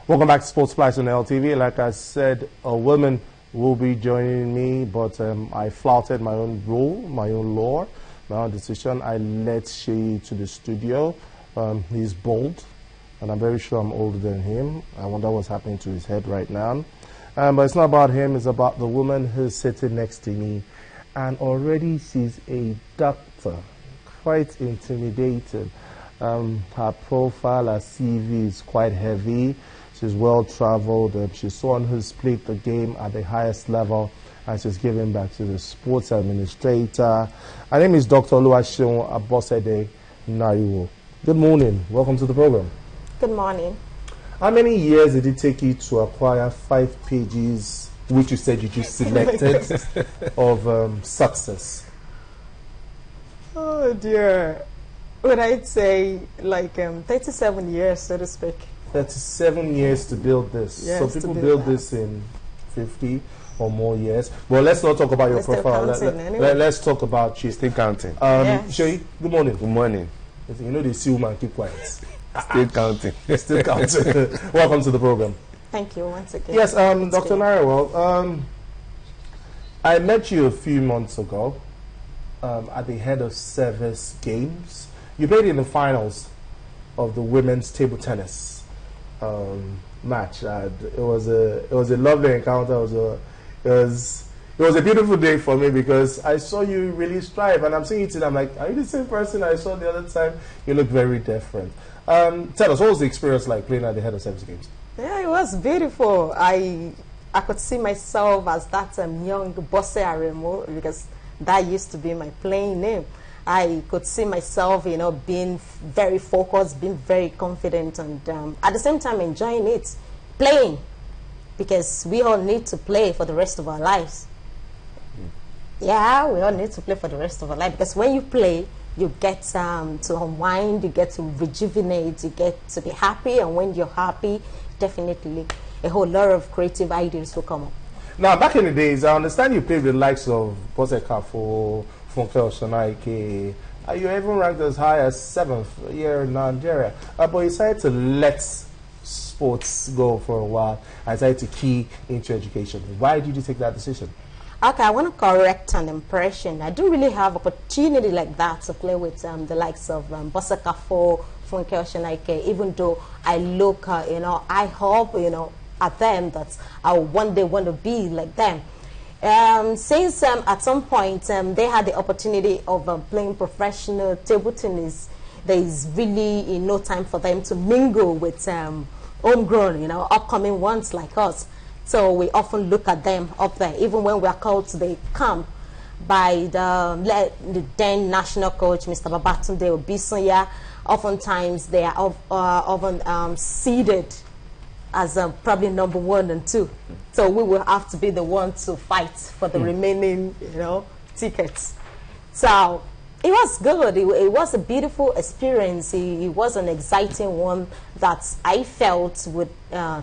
Welcome back to Sports Splash on LTV. Like I said, a woman will be joining me, but I flouted my own rule, my own law, my own decision. I led Shay to the studio. He's bold, and I'm very sure I'm older than him. I wonder what's happening to his head right now. But it's not about him, it's about the woman who's sitting next to me. And already she's a doctor, quite intimidating. Her profile, her CV is quite heavy. She's well-traveled. She's someone who's played the game at the highest level, and she's giving back to the sports administrator. Her name is Dr. Oluwaseun Abosede Nariwoh. Good morning. Welcome to the program. Good morning. How many years did it take you to acquire 5 pages, which you said you just selected, of success? Oh, dear. Would I say like 37 years, so to speak? 37 years to build this. Yes, so people build this in 50 or more years. Well, let's not talk about your profile. Let's talk about you. Still counting. Yes. Shay, good morning. Good morning. You know they see woman keep quiet. Still counting. Still counting. Welcome to the program. Thank you once again. Yes, Dr. Nariwoh, I met you a few months ago at the head of service games. You played in the finals of the women's table tennis match. It was a lovely encounter. It was a beautiful day for me because I saw you really strive, and I'm seeing you today. I'm like, are you the same person I saw the other time? You look very different. Tell us, what was the experience like playing at the head of service games? Yeah, it was beautiful. I could see myself as that young Bose Aremo, because that used to be my playing name. I could see myself, being very focused, being very confident, and at the same time enjoying it, playing, because we all need to play for the rest of our lives. Yeah, we all need to play for the rest of our life, because when you play, you get to unwind, you get to rejuvenate, you get to be happy, and when you're happy, definitely a whole lot of creative ideas will come up. Now, back in the days, I understand you played with the likes of Bose Kafo, Funke Oshonaike. You even ranked as high as 7th here in Nigeria. But you decided to let sports go for a while. I decided to key into education. Why did you take that decision? Okay, I want to correct an impression. I don't really have opportunity like that to play with the likes of Bose Kafo, Funke Oshonaike, even though I look, I hope, at them that I one day want to be like them. Since at some point they had the opportunity of playing professional table tennis, there is really no time for them to mingle with homegrown, upcoming ones like us. So we often look at them up there, even when we are called to the camp by the then national coach, Mr. Babatunde Obisonya. Oftentimes they are often seeded as probably number 1 and 2. So we will have to be the one to fight for the remaining, tickets. So it was good. It was a beautiful experience. It was an exciting one that I felt would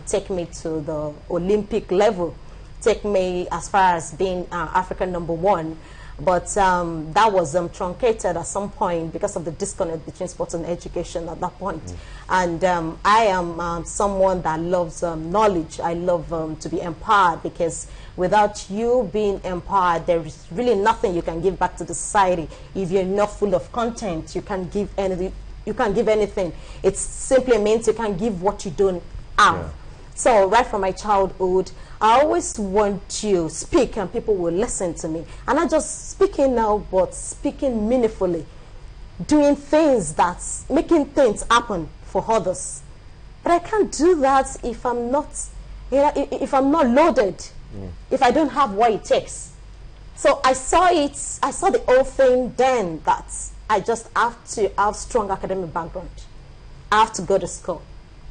take me to the Olympic level, take me as far as being African number 1. But that was truncated at some point because of the disconnect between sports and education at that point. And I am someone that loves knowledge. I love to be empowered, because without you being empowered, there is really nothing you can give back to the society. If you're not full of content, you can't give anything. You can't give anything. It simply means you can't give what you don't have. Yeah. So right from my childhood, I always want to speak and people will listen to me. And not just speaking now, but speaking meaningfully. Doing things that's making things happen for others. But I can't do that if I'm not, if I'm not loaded, if I don't have what it takes. So I saw the whole thing then, that I just have to have strong academic background. I have to go to school,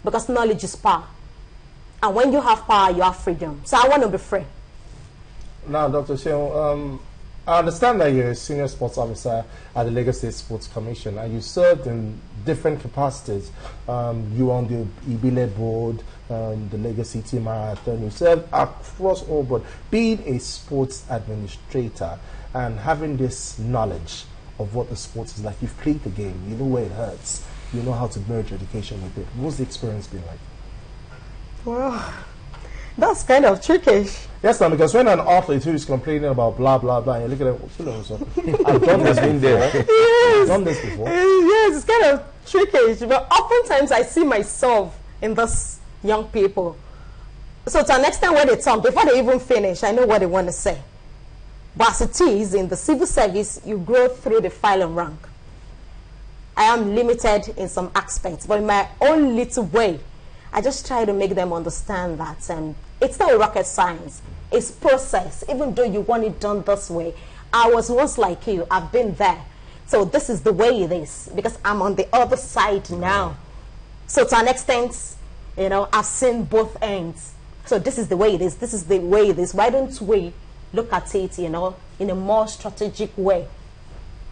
because knowledge is power. And when you have power, you have freedom. So I want to be free. Now, Dr. Seun, I understand that you're a senior sports officer at the Lagos State Sports Commission, and you served in different capacities. You were on the Ibile board, the Lagos City Marathon. You served across all board. Being a sports administrator and having this knowledge of what the sports is like, you've played the game, you know where it hurts, you know how to merge education with it. What's the experience been like? Well, that's kind of trickish. Yes, ma'am, because when an athlete who is complaining about blah, blah, blah, and you look at them, I've done this before. Yes. I've done this before. Yes, it's kind of trickish. But oftentimes I see myself in those young people. So to an extent when they talk, before they even finish, I know what they want to say. But as it is, in the civil service, you grow through the file and rank. I am limited in some aspects, but in my own little way, I just try to make them understand that it's not a rocket science. It's process. Even though you want it done this way, I was once like you. I've been there. So this is the way it is, because I'm on the other side now. So to an extent, you know, I've seen both ends. So this is the way it is. This is the way it is. Why don't we look at it, you know, in a more strategic way?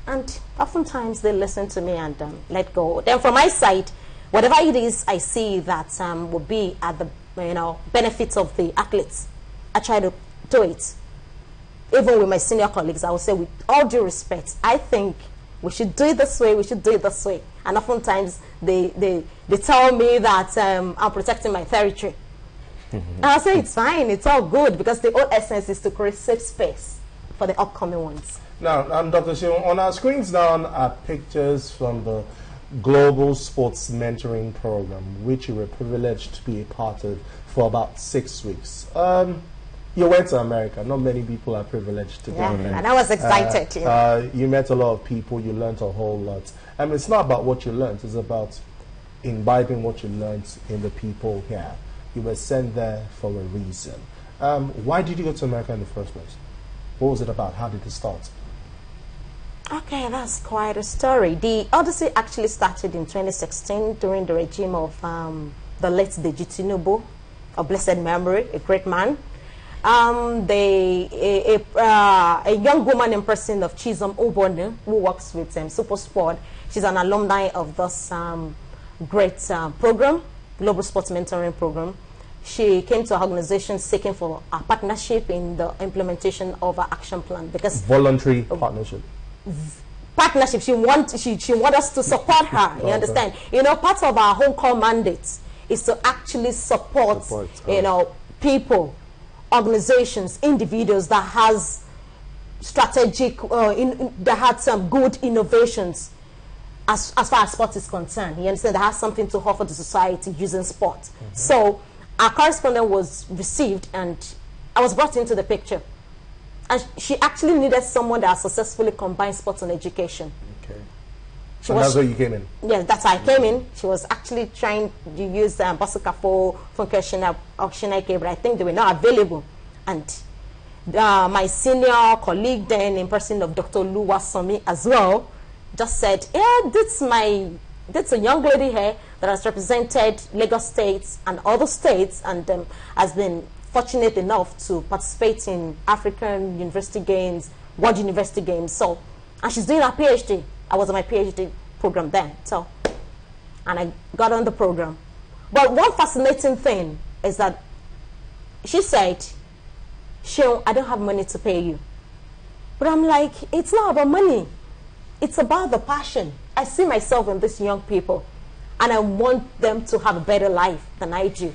And oftentimes they listen to me and let go. Then from my side, whatever it is I see that will be at the, you know, benefits of the athletes, I try to do it. Even with my senior colleagues, I will say with all due respect, I think we should do it this way, we should do it this way. And oftentimes they tell me that I'm protecting my territory. And I'll say it's fine, it's all good, because the whole essence is to create safe space for the upcoming ones. Now, Dr. Seun, on our screens now are pictures from the Global Sports Mentoring Program, which you were privileged to be a part of for about 6 weeks. You went to America. Not many people are privileged to go there. And I was excited. You met a lot of people. You learned a whole lot. I mean, it's not about what you learned. It's about imbibing what you learned in the people here. You were sent there for a reason. Why did you go to America in the first place? What was it about? How did it start? Okay, that's quite a story. The Odyssey actually started in 2016 during the regime of the late Deji Tinubu, of blessed memory, a great man. A young woman in person of Chisom Ubonu, who works with Super Sport. She's an alumni of this great program, Global Sports Mentoring Program. She came to our organization seeking for a partnership in the implementation of our action plan, because voluntary partnership. Partnership. She want us to support her. You understand? You know, part of our home call mandate is to actually support you know, people, organizations, individuals that has strategic, that had some good innovations as far as sport is concerned. You understand? That has something to offer the society using sport. So our correspondent was received, and I was brought into the picture. And she actually needed someone that successfully combined sports and education. Okay. And that's where you came in? Yes, that's how I came in. She was actually trying to use Bosakafo, Funke, but I think they were not available. And my senior colleague then, in person of Dr. Oluwaseun as well, just said, yeah, that's a young lady here that has represented Lagos State and other states, and has been fortunate enough to participate in African University Games, World University Games. So, and she's doing her PhD. I was on my PhD program then. So, and I got on the program. But one fascinating thing is that she said, Seun, I don't have money to pay you. But I'm like, it's not about money. It's about the passion. I see myself in these young people, and I want them to have a better life than I do.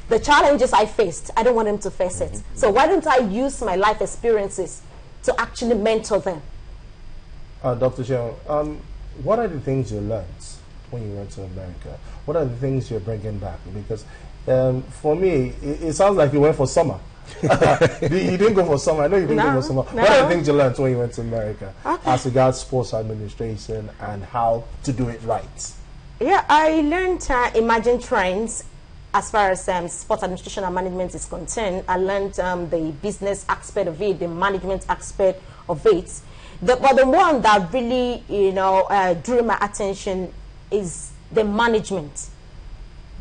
The challenges I faced, I don't want them to face it. So why don't I use my life experiences to actually mentor them? Dr. Seun, what are the things you learned when you went to America? What are the things you're bringing back? Because for me, it sounds like you went for summer. You didn't go for summer. I know you didn't go for summer. What are the things you learned when you went to America as regards sports administration and how to do it right? Yeah, I learned emerging trends. As far as sports administration and management is concerned, I learned the business aspect of it, the management aspect of it. But the one that really, you know, drew my attention is the management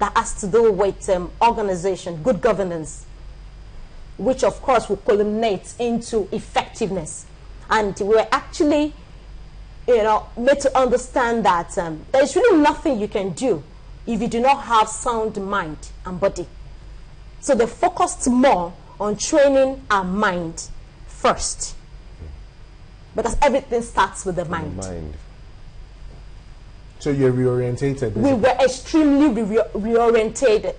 that has to do with organization, good governance, which of course will culminate into effectiveness. And we were actually, you know, made to understand that there's really nothing you can do if you do not have sound mind and body. So they focused more on training our mind first, because everything starts with the mind. So you're reorientated. We were extremely reorientated.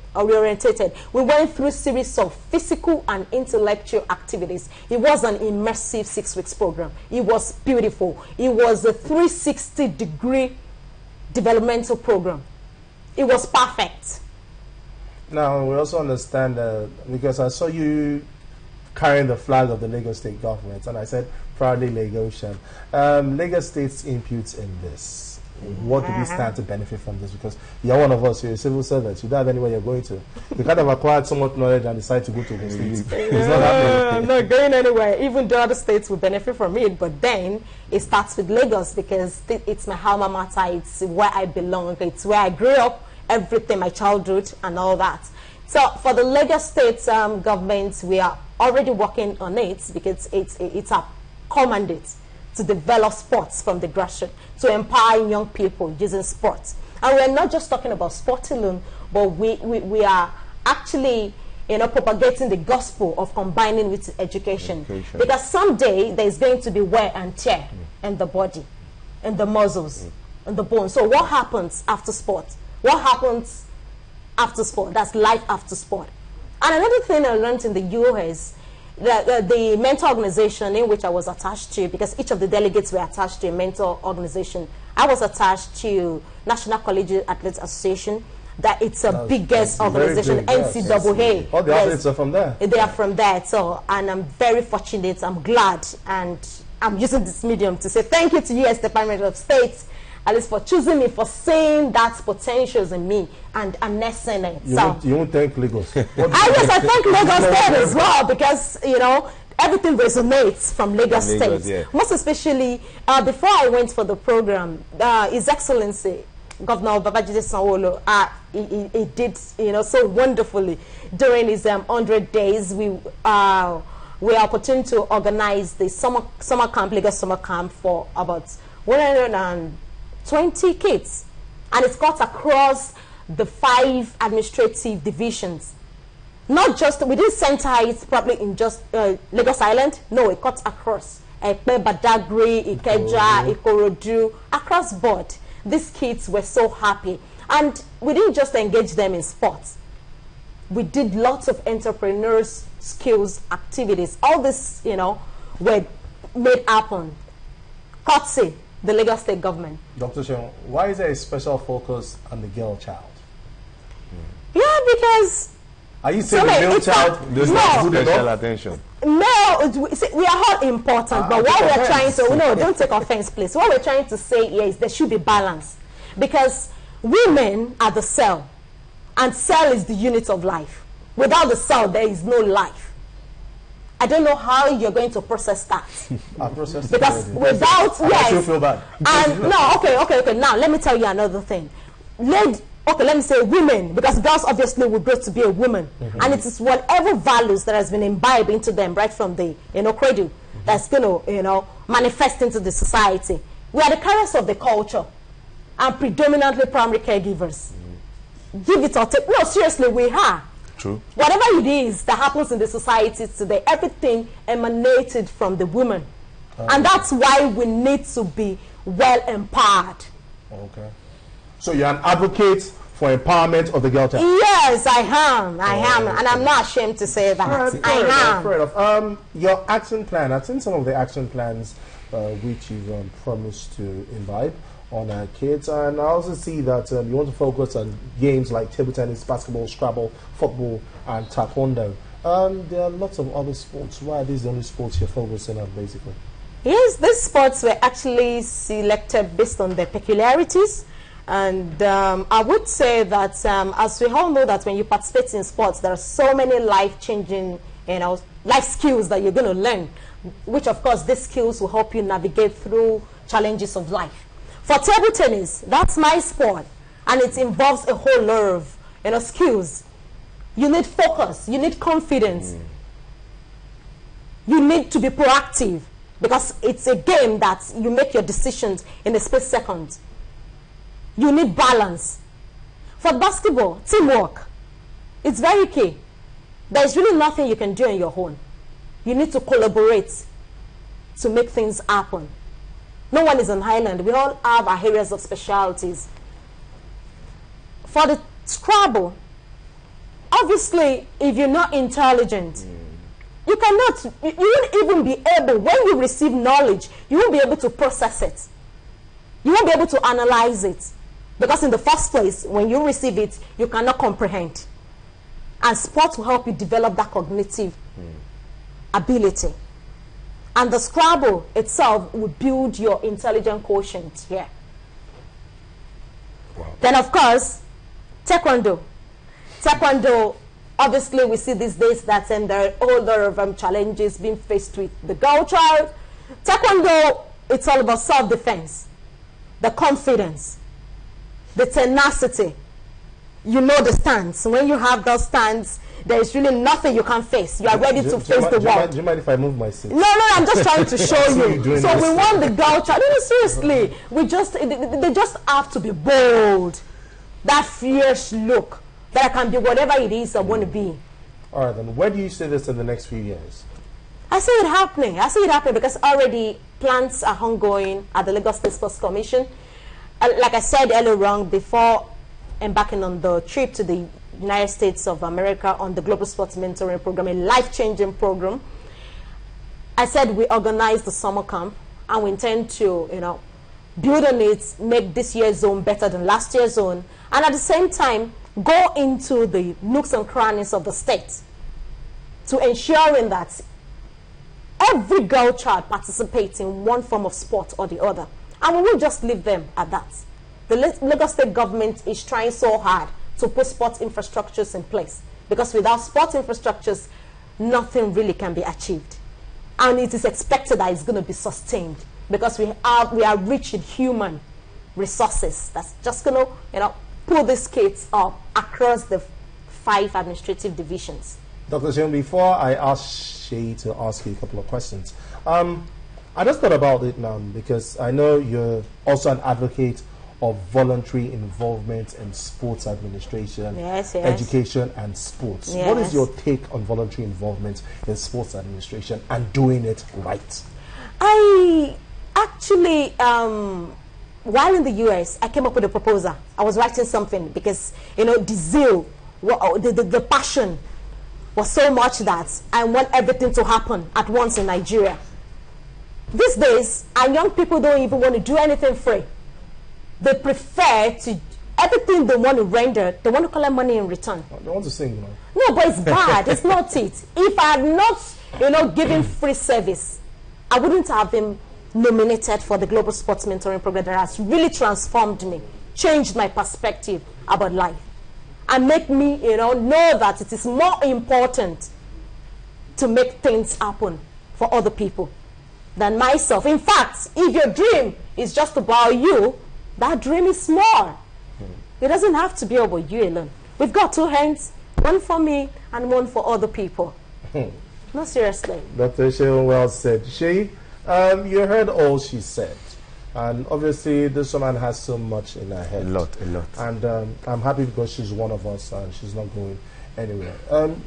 We went through a series of physical and intellectual activities. It was an immersive 6 weeks program. It was beautiful. It was a 360-degree developmental program. It was perfect. Now, we also understand, because I saw you carrying the flag of the Lagos State government, and I said, proudly Lagosian. Lagos State's inputs in this. What do we stand to benefit from this? Because you're one of us, you're a civil servant, you don't have anywhere you're going to. You kind of acquired so much knowledge and decide to go to the States. It's not happening. I'm not going anywhere. Even though other states will benefit from it, but then it starts with Lagos because it's my alma mater, it's where I belong, it's where I grew up, everything, my childhood and all that. So for the Lagos State government, we are already working on it because it's a core mandate to develop sports from the grassroots, to empower young people using sports. And we're not just talking about sport alone, but we are actually, propagating the gospel of combining with education. Because someday there's going to be wear and tear in the body, in the muscles, in the bones. So what happens after sport? What happens after sport? That's life after sport. And another thing I learned in the US, the mentor organization in which I was attached to, because each of the delegates were attached to a mentor organization. I was attached to National Collegiate Athletes Association. That it's a biggest organization, NCAA. All the athletes are from there. They are from there. So, and I'm very fortunate. I'm glad, and I'm using this medium to say thank you to U.S. Department of State, at least for choosing me, for seeing that potentials in me and nursing it. You won't thank Lagos. I thank Lagos State as well, because everything resonates from Lagos State. Yeah. Most especially before I went for the program, His Excellency Governor Babajide Sanwo-Olu, he did so wonderfully during his 100 days. We were opportune to organize the summer camp, Lagos summer camp, for about 120 kids, and it's cut across the 5 administrative divisions. Not just, we didn't center it probably in just Lagos Island. No, it cut across Epe, Badagry, Ikeja, Ikorodu, across board. These kids were so happy. And we didn't just engage them in sports. We did lots of entrepreneurs, skills, activities. All this, were made happen. Courtesy the Lagos State government. Dr. Seun, why is there a special focus on the girl child? Yeah, because... Are you saying the male child does not do special attention? No, we are all important, but what we're trying to... No, don't take offense, please. What we're trying to say here is there should be balance. Because women are the cell, and cell is the unit of life. Without the cell, there is no life. I don't know how you're going to process that. I process because without... I still feel bad. And no, okay. Now, let me tell you another thing. Let me say women, because girls obviously will grow to be a woman. And it is whatever values that has been imbibed into them right from the cradle that's going to manifest into the society. We are the carriers of the culture and predominantly primary caregivers. Give it or take. No, seriously, we are. True. Whatever it is that happens in the society today, everything emanated from the woman. And that's why we need to be well empowered. Okay. So you're an advocate for empowerment of the girl child? Yes, I am. I am. And I'm not ashamed to say that. I am. Fair enough. Your action plan, I've seen some of the action plans which you've promised to imbibe on our kids, and I also see that you want to focus on games like table tennis, basketball, Scrabble, football, and taekwondo. There are lots of other sports. Why are these the only sports you're focusing on, basically? Yes, these sports were actually selected based on their peculiarities. And I would say that as we all know that when you participate in sports, there are so many life-changing, life skills that you're going to learn, which of course these skills will help you navigate through challenges of life. For table tennis, that's my sport, and it involves a whole lot of skills. You need focus, you need confidence, you need to be proactive, because it's a game that you make your decisions in a split second. You need balance. For basketball, teamwork, it's very key. There's really nothing you can do on your own. You need to collaborate to make things happen. No one is an island. We all have our areas of specialties. for the Scrabble, obviously, if you're not intelligent, you cannot, you won't even be able, when you receive knowledge, you won't be able to process it. You won't be able to analyze it. Because in the first place, when you receive it, you cannot comprehend. And sports will help you develop that cognitive ability. And the Scrabble itself will build your intelligent quotient here. Wow. Then, of course, Taekwondo. Taekwondo, obviously, we see these days that there are a whole lot of challenges being faced with the girl child. Taekwondo, it's all about self-defense, the confidence, the tenacity. You know the stance. When you have those stance, there is really nothing you can face. You are ready to face the world. Do you mind if I move my seat? No, I'm just trying to show you. So we want the girl child. No, seriously. They just have to be bold. That fierce look. That I can be whatever it is I want to be. All right, then. Where do you see this in the next few years? I see it happening. I see it happening because already plans are ongoing at the Lagos State Sports Commission. Like I said earlier on, before embarking on the trip to the United States of America on the Global Sports Mentoring Program, a life-changing program, I said we organized the summer camp and we intend to, build on it, make this year's zone better than last year's zone, and at the same time, go into the nooks and crannies of the state to ensuring that every girl child participates in one form of sport or the other. And we will just leave them at that. The Lagos State government is trying so hard to put sports infrastructures in place, because without sports infrastructures, nothing really can be achieved. And it is expected that it's going to be sustained, because we are rich in human resources that's just going to, pull these kids up across the 5 administrative divisions. Dr. Seun, before I ask Shay to ask you a couple of questions, I just thought about it now, because I know you're also an advocate of voluntary involvement in sports administration, education and sports. Yes. What is your take on voluntary involvement in sports administration and doing it right? I actually, while in the US, I came up with a proposal. I was writing something because, the zeal, the passion was so much that I want everything to happen at once in Nigeria. These days, our young people don't even want to do anything free. They prefer to, everything they want to render, they want to collect money in return. They want to sing, No, but it's bad. It's not it. If I had not, given free service, I wouldn't have been nominated for the Global Sports Mentoring Program that has really transformed me, changed my perspective about life, and make me, know that it is more important to make things happen for other people than myself. In fact, if your dream is just about you, that dream is small. It doesn't have to be about you alone. We've got 2 hands, one for me and one for other people. No, seriously. Dr. Seun, well said. Shay, you heard all she said. And obviously, this woman has so much in her head. A lot. And I'm happy because she's one of us and she's not going anywhere.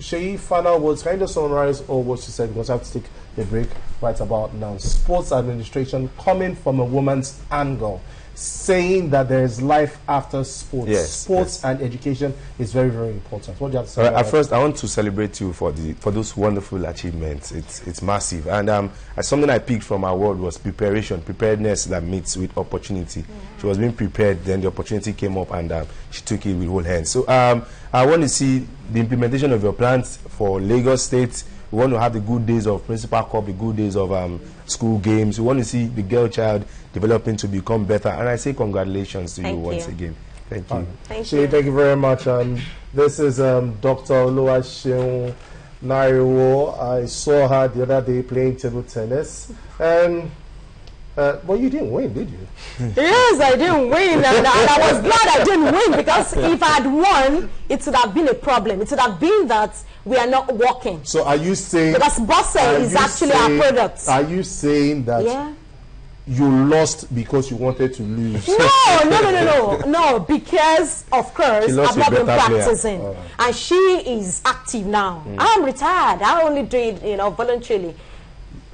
Shay, final words, kind of summarize all what she said, because I have to take a break right about now. Sports administration coming from a woman's angle, saying that there is life after sports. Yes, sports and education is very, very important. What do you have to say? At first, I want to celebrate you for those wonderful achievements. It's massive, and something I picked from our word was preparedness that meets with opportunity. She was being prepared, then the opportunity came up, and she took it with whole hands. So I want to see the implementation of your plans for Lagos State. We want to have the good days of Principal Cup, the good days of school games. We want to see the girl child developing to become better. And I say congratulations to you once again. Thank you. Thank you. Thank you very much. This is Dr. Oluwaseun Nariwoh. I saw her the other day playing table tennis. Well, you didn't win, did you? Yes, I didn't win, and I was glad I didn't win, because if I had won, it would have been a problem. It would have been that we are not working. So are you saying... Because Bosse is actually our product. Are you saying that you lost because you wanted to lose? No, because, of course, I've not been practicing. And she is active now. I'm retired. I only do it, voluntarily.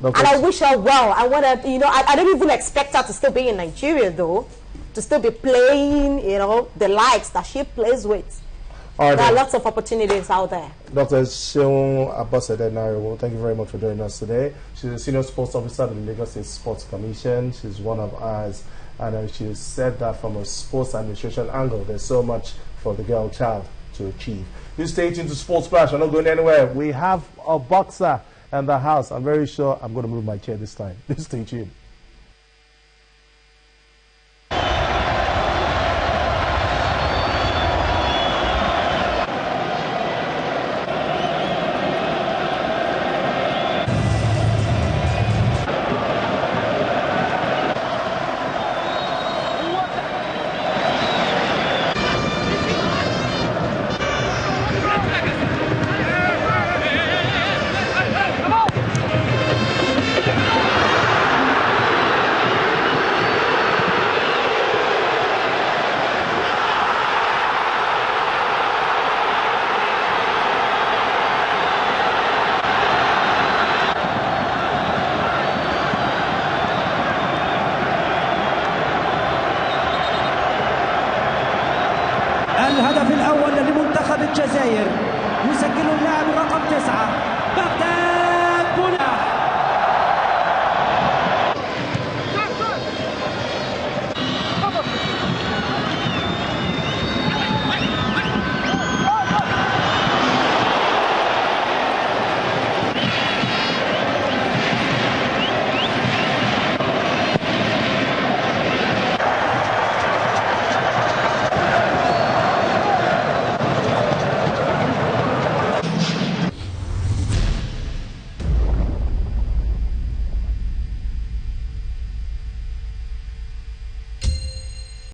And I wish her well. I want to, I don't even expect her to still be in Nigeria, though. to still be playing, you know, the likes that she plays with. Right, there are lots of opportunities out there. Dr. Oluwaseun Nariwoh, thank you very much for joining us today. She's a senior sports officer at the Lagos State Sports Commission. She's one of ours, and she said that from a sports administration angle, there's so much for the girl child to achieve. You stay tuned to Sports Splash. I'm not going anywhere. We have a boxer in the house. I'm very sure I'm going to move my chair this time. Stay tuned. الهدف الأول لمنتخب الجزائر يسجله اللاعب الرقم 9 بغداد.